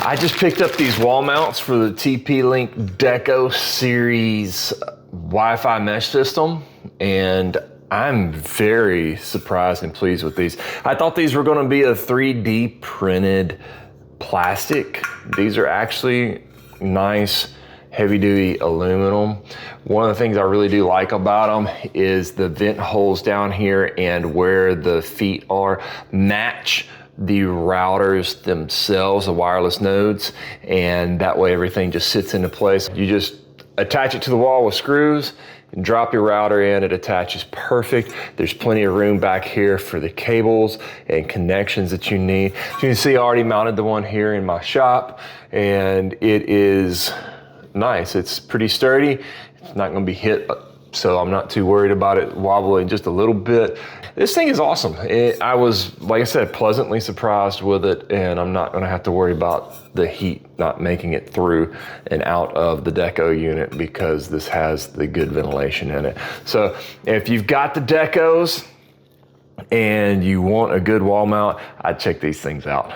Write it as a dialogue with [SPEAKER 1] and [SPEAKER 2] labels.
[SPEAKER 1] I just picked up these wall mounts for the TP-Link Deco series Wi-Fi mesh system, and I'm very surprised and pleased with these. I thought these were gonna be a 3D printed plastic. These are actually nice, heavy-duty aluminum. One of the things I really do like about them is the vent holes down here and where the feet are match the routers themselves, the wireless nodes, and that way everything just sits into place. You just attach it to the wall with screws and drop your router in, it attaches perfect. There's plenty of room back here for the cables and connections that you need. As you can see, I already mounted the one here in my shop, and it is nice. It's pretty sturdy. It's not gonna be hit, so I'm not too worried about it wobbling just a little bit. This thing is awesome. I was, like I said, pleasantly surprised with it, and I'm not gonna have to worry about the heat not making it through and out of the Deco unit because this has the good ventilation in it. So if you've got the Decos and you want a good wall mount, I'd check these things out.